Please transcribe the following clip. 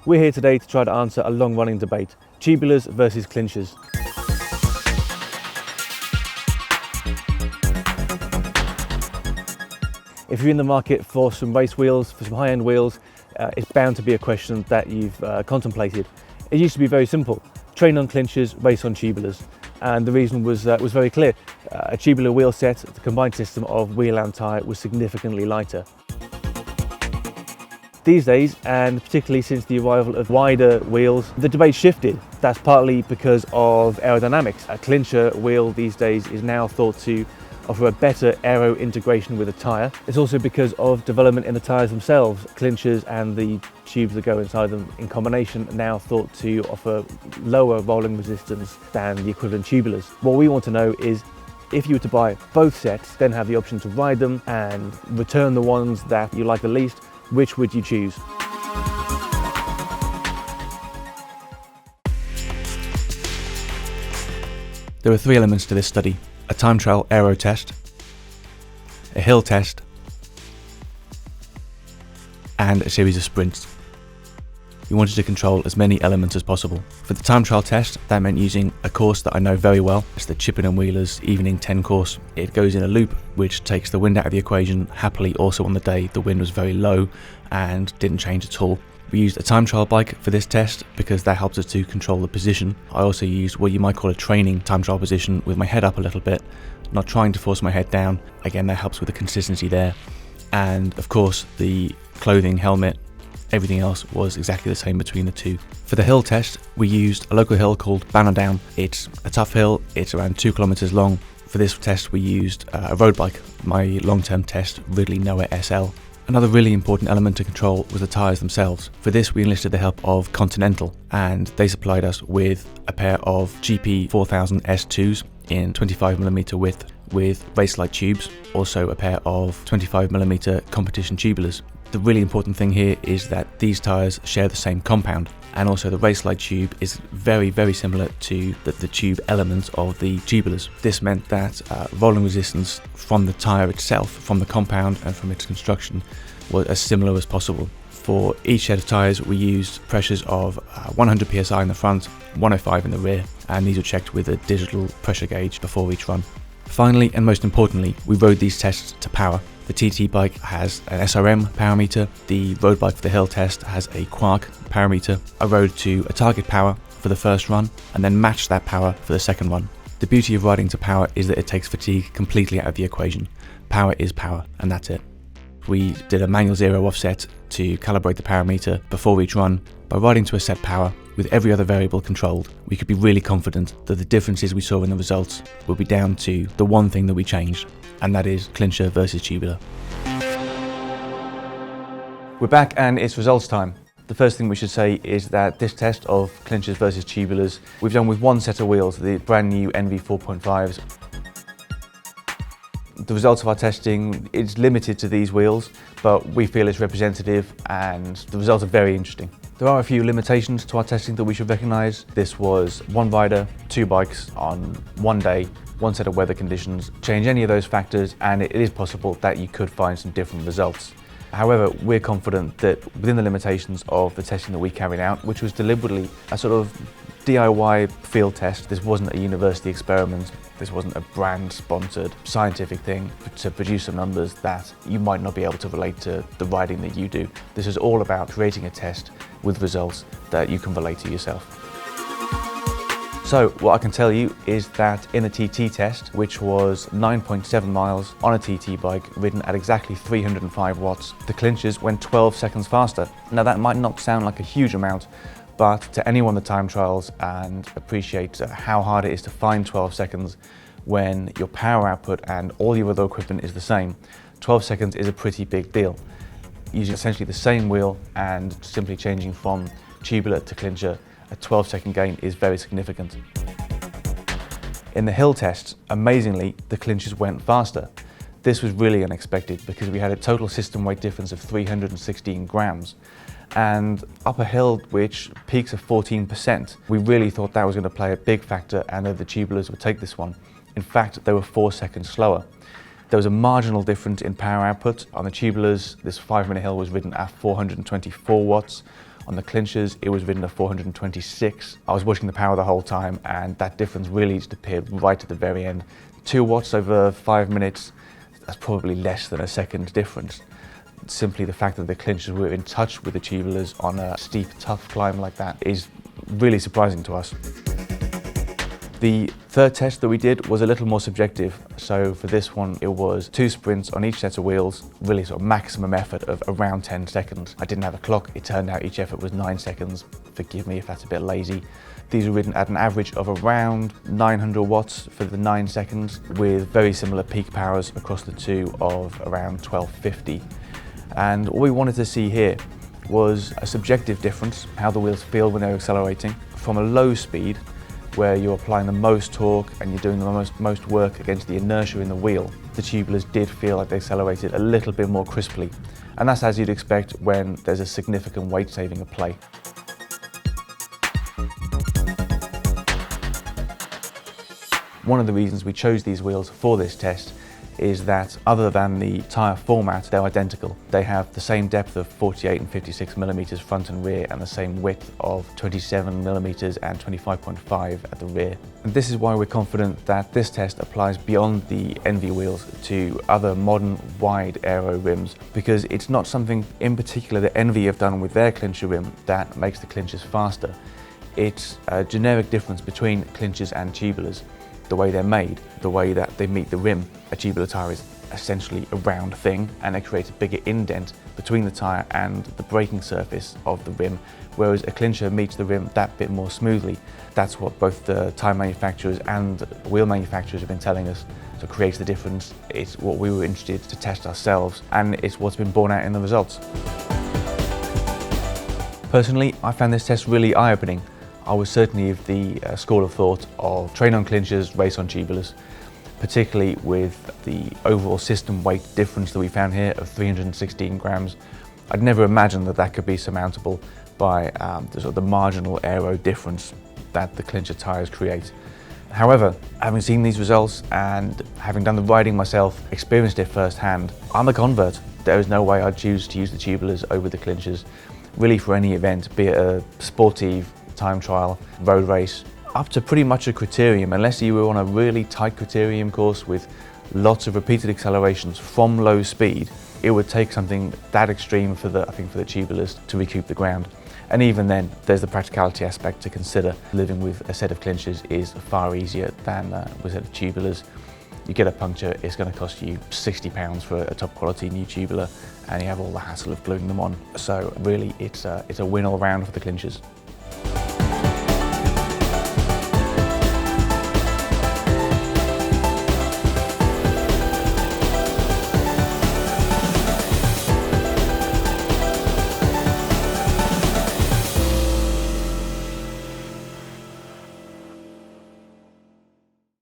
We're here today to try to answer a long-running debate, Tubulars versus Clinchers. If you're in the market for some race wheels, for some high-end wheels, it's bound to be a question that you've contemplated. It used to be very simple: train on Clinchers, race on Tubulars. And the reason was very clear. A tubular wheel set, the combined system of wheel and tyre, was significantly lighter. These days, and particularly since the arrival of wider wheels, the debate shifted. That's partly because of aerodynamics. A Clincher wheel these days is now thought to offer a better aero integration with a tyre. It's also because of development in the tyres themselves. Clinchers and the tubes that go inside them in combination are now thought to offer lower rolling resistance than the equivalent tubulars. What we want to know is, if you were to buy both sets, then have the option to ride them and return the ones that you like the least, which would you choose? There are three elements to this study: a time trial aero test, a hill test, and a series of sprints. We wanted to control as many elements as possible. For the time trial test, that meant using a course that I know very well. It's the Chipping & Wheelers Evening 10 course. It goes in a loop, which takes the wind out of the equation. Happily, also on the day, the wind was very low and didn't change at all. We used a time trial bike for this test because that helps us to control the position. I also used what you might call a training time trial position with my head up a little bit, not trying to force my head down. Again, that helps with the consistency there. And of course, the clothing, helmet, everything else was exactly the same between the two. For the hill test, we used a local hill called Banner Down. It's a tough hill, it's around 2 kilometers long. For this test, we used a road bike, my long-term test, Ridley Noah SL. Another really important element to control was the tyres themselves. For this, we enlisted the help of Continental, and they supplied us with a pair of GP 4000 S2s in 25mm width with race-light tubes, also a pair of 25mm competition tubulars. The really important thing here is that these tyres share the same compound, and also the race-light tube is very similar to the tube element of the tubulars. This meant that rolling resistance from the tyre itself, from the compound and from its construction, was as similar as possible. For each set of tyres, we used pressures of 100 psi in the front, 105 in the rear, and these were checked with a digital pressure gauge before each run. Finally, and most importantly, we rode these tests to power. The TT bike has an SRM power meter, the road bike for the hill test has a Quark power meter. I rode to a target power for the first run and then matched that power for the second run. The beauty of riding to power is that it takes fatigue completely out of the equation. Power is power, and that's it. We did a manual zero offset to calibrate the power meter before each run. By riding to a set power, with every other variable controlled, we could be really confident that the differences we saw in the results would be down to the one thing that we changed, and that is Clincher versus tubular. We're back and it's results time. The first thing we should say is that this test of Clinchers versus tubulars we've done with one set of wheels, the brand new ENVE 4.5s. The results of our testing is limited to these wheels, but we feel it's representative and the results are very interesting. There are a few limitations to our testing that we should recognise. This was one rider, two bikes on one day, one set of weather conditions. Change any of those factors and it is possible that you could find some different results. However, we're confident that within the limitations of the testing that we carried out, which was deliberately a sort of DIY field test, this wasn't a university experiment, this wasn't a brand-sponsored scientific thing to produce some numbers that you might not be able to relate to the riding that you do. This is all about creating a test with results that you can relate to yourself. So what I can tell you is that in the TT test, which was 9.7 miles on a TT bike ridden at exactly 305 watts, the Clinchers went 12 seconds faster. Now that might not sound like a huge amount, but to anyone that time trials and appreciates how hard it is to find 12 seconds when your power output and all your other equipment is the same, 12 seconds is a pretty big deal. Using essentially the same wheel and simply changing from tubular to Clincher, a 12-second gain is very significant. In the hill test, amazingly, the Clinchers went faster. This was really unexpected because we had a total system weight difference of 316 grams. And up a hill which peaks of 14%, we really thought that was going to play a big factor and that the tubulars would take this one. In fact, they were 4 seconds slower. There was a marginal difference in power output. On the tubulars, this 5-minute hill was ridden at 424 watts, On the Clinchers, it was ridden at 426. I was watching the power the whole time, and that difference really just appeared right at the very end. 2 watts over 5 minutes, that's probably less than a second difference. Simply the fact that the Clinchers were in touch with the Tubulars on a steep, tough climb like that is really surprising to us. The third test that we did was a little more subjective. So for this one, it was 2 sprints on each set of wheels, really sort of maximum effort of around 10 seconds. I didn't have a clock. It turned out each effort was 9 seconds. Forgive me if that's a bit lazy. These were ridden at an average of around 900 watts for the 9 seconds, with very similar peak powers across the two of around 1250. And all we wanted to see here was a subjective difference, how the wheels feel when they're accelerating. From a low speed, where you're applying the most torque and you're doing the most work against the inertia in the wheel, the Tubulars did feel like they accelerated a little bit more crisply. And that's as you'd expect when there's a significant weight saving at play. One of the reasons we chose these wheels for this test is that other than the tyre format, they're identical. They have the same depth of 48 and 56 millimeters front and rear, and the same width of 27 millimeters and 25.5 at the rear. And this is why we're confident that this test applies beyond the ENVE wheels to other modern wide aero rims, because it's not something in particular that ENVE have done with their Clincher rim that makes the Clinchers faster. It's a generic difference between Clinchers and Tubulars. The way they're made, the way that they meet the rim. A tubular tyre is essentially a round thing, and it creates a bigger indent between the tyre and the braking surface of the rim, whereas a Clincher meets the rim that bit more smoothly. That's what both the tyre manufacturers and wheel manufacturers have been telling us. So it creates the difference. It's what we were interested to test ourselves, and it's what's been borne out in the results. Personally, I found this test really eye-opening. I was certainly of the school of thought of train on Clinchers, race on Tubulars, particularly with the overall system weight difference that we found here of 316 grams. I'd never imagined that that could be surmountable by the marginal aero difference that the Clincher tyres create. However, having seen these results and having done the riding myself, experienced it firsthand, I'm a convert. There is no way I'd choose to use the Tubulars over the Clinchers, really for any event, be it a sportive, time trial, road race, up to pretty much a criterium, unless you were on a really tight criterium course with lots of repeated accelerations from low speed. It would take something that extreme for the Tubulars to recoup the ground. And even then, there's the practicality aspect to consider. Living with a set of Clinchers is far easier than with a set of Tubulars. You get a puncture, it's going to cost you £60 for a top quality new tubular, and you have all the hassle of gluing them on. So really, it's a win all round for the Clinchers.